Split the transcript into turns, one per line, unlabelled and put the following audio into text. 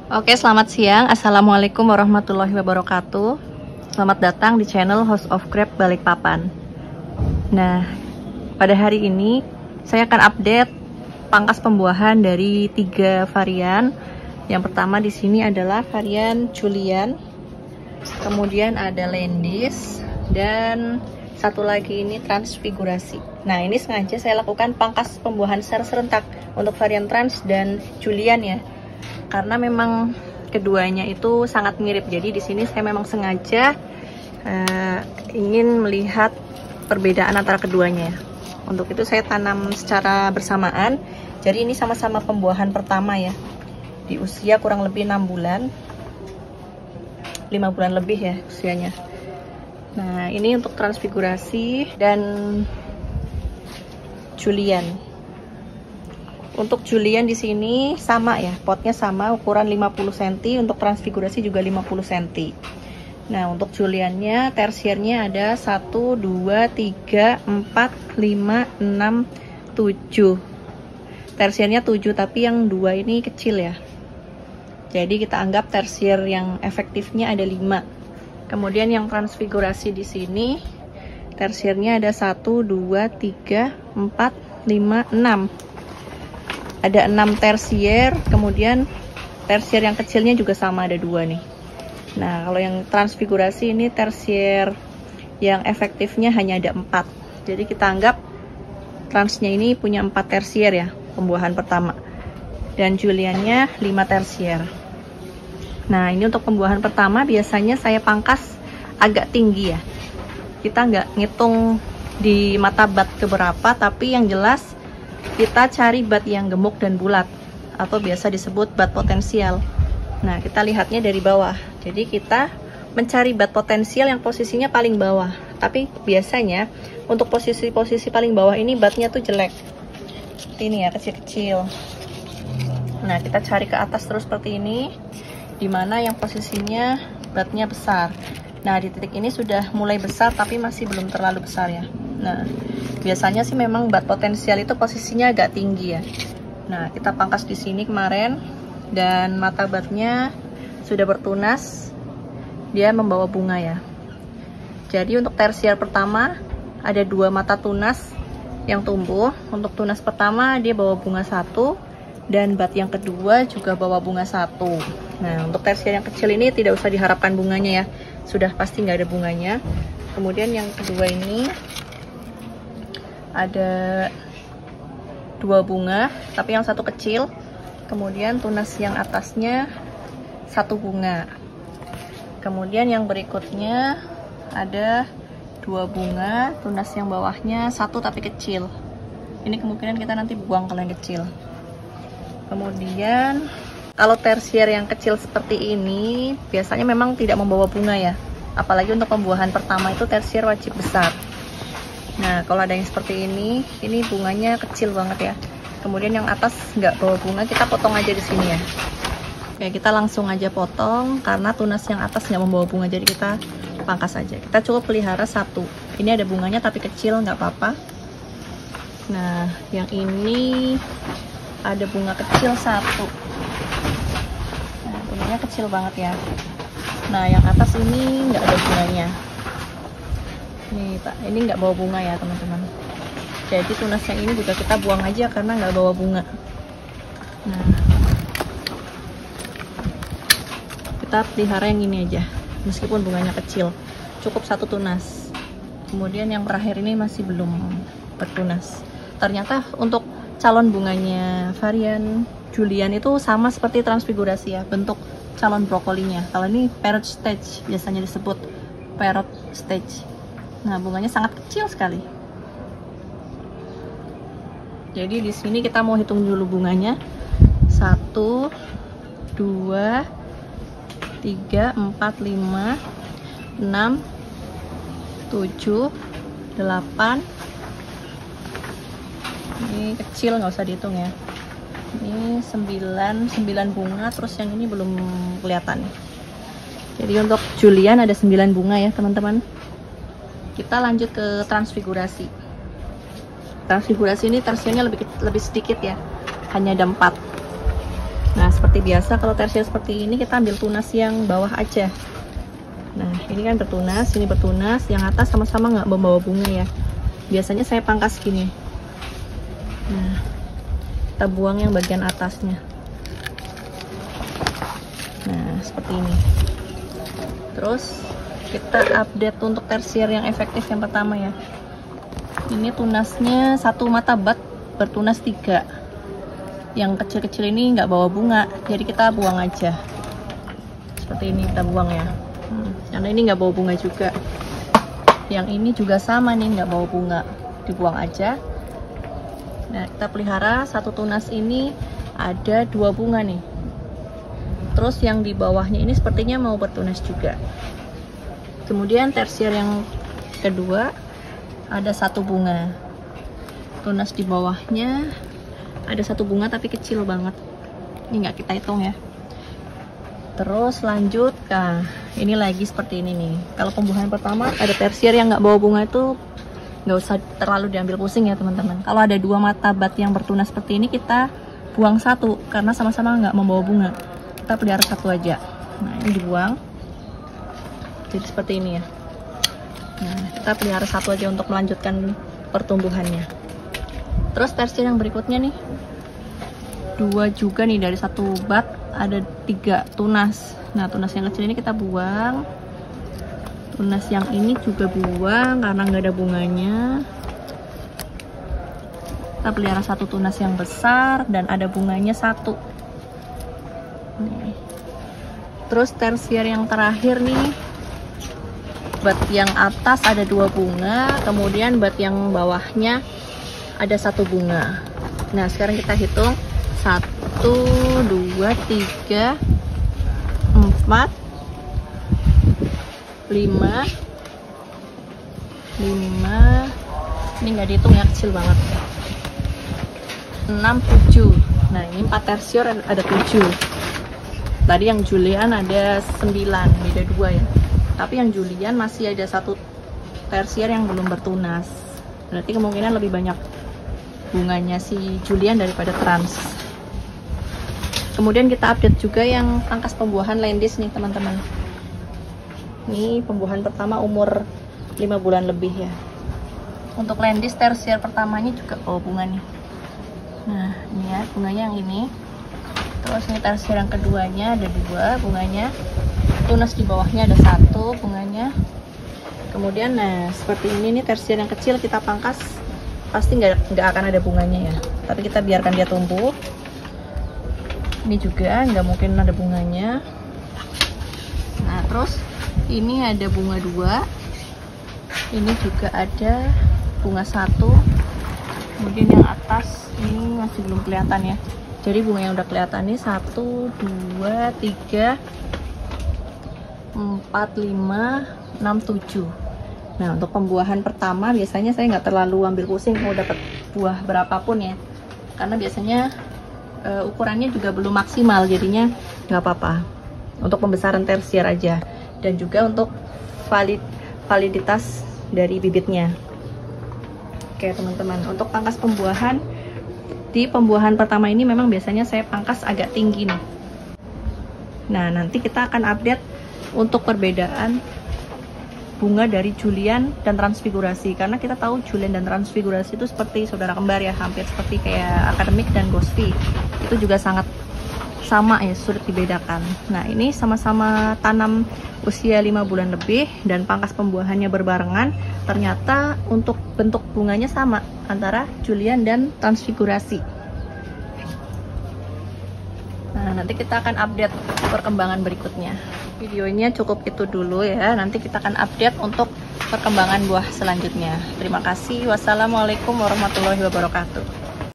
Oke, selamat siang. Assalamualaikum warahmatullahi wabarakatuh. Selamat datang di channel House of Crab Balikpapan. Nah, pada hari ini saya akan update pangkas pembuahan dari 3 varian. Yang pertama di sini adalah varian Julian, kemudian ada Landis, dan satu lagi ini transfigurasi. Nah, ini sengaja saya lakukan pangkas pembuahan secara serentak untuk varian trans dan Julian ya, karena memang keduanya itu sangat mirip. Jadi di sini saya memang sengaja ingin melihat perbedaan antara keduanya. Untuk itu saya tanam secara bersamaan. Jadi ini sama-sama pembuahan pertama ya, di usia kurang lebih 6 bulan, 5 bulan lebih ya usianya. Nah, ini untuk transfigurasi dan Julian. Untuk Julian di sini sama ya, potnya sama, ukuran 50 cm, untuk transfigurasi juga 50 cm. Nah, untuk Juliannya tersiernya ada 1 2 3 4 5 6 7. Tersiernya 7, tapi yang 2 ini kecil ya. Jadi kita anggap tersier yang efektifnya ada 5. Kemudian yang transfigurasi di sini tersiernya ada 1 2 3 4 5 6. Ada 6 tersier, kemudian tersier yang kecilnya juga sama, ada 2 nih. Nah, kalau yang transfigurasi ini tersier yang efektifnya hanya ada 4. Jadi kita anggap transnya ini punya 4 tersier ya, pembuahan pertama. Dan Juliannya 5 tersier. Nah, ini untuk pembuahan pertama biasanya saya pangkas agak tinggi ya. Kita nggak ngitung di mata bat keberapa, tapi yang jelas kita cari bat yang gemuk dan bulat, atau biasa disebut bat potensial. Nah, kita lihatnya dari bawah. Jadi kita mencari bat potensial yang posisinya paling bawah. Tapi biasanya untuk posisi-posisi paling bawah ini batnya tuh jelek. Seperti ini ya, kecil-kecil. Nah, kita cari ke atas terus seperti ini, dimana yang posisinya batnya besar. Nah, di titik ini sudah mulai besar tapi masih belum terlalu besar ya. Nah, biasanya sih memang bat potensial itu posisinya agak tinggi ya. Nah, kita pangkas di sini kemarin, dan mata batnya sudah bertunas, dia membawa bunga ya. Jadi untuk tersier pertama ada 2 mata tunas yang tumbuh. Untuk tunas pertama dia bawa bunga 1, dan bat yang kedua juga bawa bunga 1. Nah, untuk tersier yang kecil ini tidak usah diharapkan bunganya ya, sudah pasti nggak ada bunganya. Kemudian yang kedua ini ada 2 bunga, tapi yang satu kecil. Kemudian tunas yang atasnya 1 bunga. Kemudian yang berikutnya ada 2 bunga, tunas yang bawahnya 1 tapi kecil. Ini kemungkinan kita nanti buang kalau yang kecil. Kemudian kalau tersier yang kecil seperti ini biasanya memang tidak membawa bunga ya, apalagi untuk pembuahan pertama itu tersier wajib besar. Nah, kalau ada yang seperti ini bunganya kecil banget ya. Kemudian yang atas nggak bawa bunga, kita potong aja di sini ya. Oke, kita langsung aja potong karena tunas yang atas nggak membawa bunga, jadi kita pangkas aja. Kita cukup pelihara 1. Ini ada bunganya tapi kecil, nggak apa-apa. Nah, yang ini ada bunga kecil 1. Nah, bunganya kecil banget ya. Nah, yang atas ini nggak ada bunganya. Nih Pak, ini nggak bawa bunga ya teman-teman. Jadi tunas yang ini juga kita buang aja karena nggak bawa bunga. Nah, kita pelihara yang ini aja, meskipun bunganya kecil. Cukup 1 tunas. Kemudian yang terakhir ini masih belum bertunas. Ternyata untuk calon bunganya varian Julian itu sama seperti transfigurasi ya, bentuk calon brokolinya. Kalau ini parrot stage, biasanya disebut parrot stage. Nah, bunganya sangat kecil sekali. Jadi di sini kita mau hitung dulu bunganya. 1 2 3 4 5 6 7 8. Ini kecil, nggak usah dihitung ya. Ini 9 bunga, terus yang ini belum kelihatan. Jadi untuk Julian ada 9 bunga ya teman-teman. Kita lanjut ke transfigurasi. Transfigurasi ini tersiernya lebih sedikit ya, hanya ada 4. Nah, seperti biasa kalau tersier seperti ini kita ambil tunas yang bawah aja. Nah, ini kan bertunas, ini bertunas, yang atas sama-sama nggak membawa bunga ya. Biasanya saya pangkas gini. Nah, kita buang yang bagian atasnya. Nah, seperti ini. Terus kita update untuk tersier yang efektif yang pertama ya. Ini tunasnya satu mata bat, bertunas 3. Yang kecil-kecil ini nggak bawa bunga, jadi kita buang aja. Seperti ini kita buang ya. Karena ini nggak bawa bunga juga. Yang ini juga sama nih, nggak bawa bunga, dibuang aja. Nah, kita pelihara satu tunas ini ada 2 bunga nih. Terus yang di bawahnya ini sepertinya mau bertunas juga. Kemudian tersier yang kedua ada 1 bunga. Tunas di bawahnya ada 1 bunga tapi kecil banget. Ini nggak kita hitung ya. Terus lanjut, nah ini lagi seperti ini nih. Kalau pembuahan pertama ada tersier yang nggak bawa bunga itu nggak usah terlalu diambil pusing ya teman-teman. Kalau ada 2 mata bat yang bertunas seperti ini kita buang 1 karena sama-sama nggak membawa bunga. Kita pelihara 1 aja. Nah ini dibuang. Jadi seperti ini ya. Nah kita pelihara 1 aja untuk melanjutkan pertumbuhannya. Terus tersier yang berikutnya nih 2 juga nih, dari 1 bat ada 3 tunas. Nah tunas yang kecil ini kita buang. Tunas yang ini juga buang karena nggak ada bunganya. Kita pelihara 1 tunas yang besar dan ada bunganya 1 nih. Terus tersier yang terakhir nih, bat yang atas ada 2 bunga, kemudian bat yang bawahnya ada 1 bunga. Nah sekarang kita hitung 1, 2, 3, 4, 5, ini nggak dihitung ya, kecil banget. 6, 7. Nah ini 4 tersier ada 7. Tadi yang Julian ada 9, beda 2 ya. Tapi yang Julian masih ada 1 tersier yang belum bertunas. Berarti kemungkinan lebih banyak bunganya si Julian daripada trans. Kemudian kita update juga yang pangkas pembuahan Landis nih teman-teman. Ini pembuahan pertama umur 5 bulan lebih ya. Untuk Landis tersier pertamanya juga bawa bunga nih. Nah ini ya bunganya yang ini. Terus ini tersier yang keduanya ada 2 bunganya. Tunas di bawahnya ada 1 bunganya. Kemudian nah seperti ini nih tersier yang kecil kita pangkas, pasti nggak akan ada bunganya ya, tapi kita biarkan dia tumbuh. Ini juga nggak mungkin ada bunganya. Nah terus ini ada bunga 2, ini juga ada bunga 1, kemudian yang atas ini masih belum kelihatan ya. Jadi bunga yang udah kelihatan ini 1, 2, 3, 4, 5, 6, 7. Nah untuk pembuahan pertama biasanya saya nggak terlalu ambil pusing mau dapat buah berapapun ya, karena biasanya ukurannya juga belum maksimal, jadinya nggak apa-apa. Untuk pembesaran tersier aja, dan juga untuk validitas dari bibitnya. Oke teman-teman, untuk pangkas pembuahan di pembuahan pertama ini memang biasanya saya pangkas agak tinggi nih. Nah nanti kita akan update untuk perbedaan bunga dari Julian dan transfigurasi, karena kita tahu Julian dan transfigurasi itu seperti saudara kembar ya, hampir seperti kayak akademik dan ghosty. Itu juga sangat sama ya, sulit dibedakan. Nah ini sama-sama tanam usia 5 bulan lebih dan pangkas pembuahannya berbarengan. Ternyata untuk bentuk bunganya sama antara Julian dan transfigurasi. Nah nanti kita akan update perkembangan berikutnya. Videonya cukup itu dulu ya, nanti kita akan update untuk perkembangan buah selanjutnya. Terima kasih. Wassalamualaikum warahmatullahi wabarakatuh.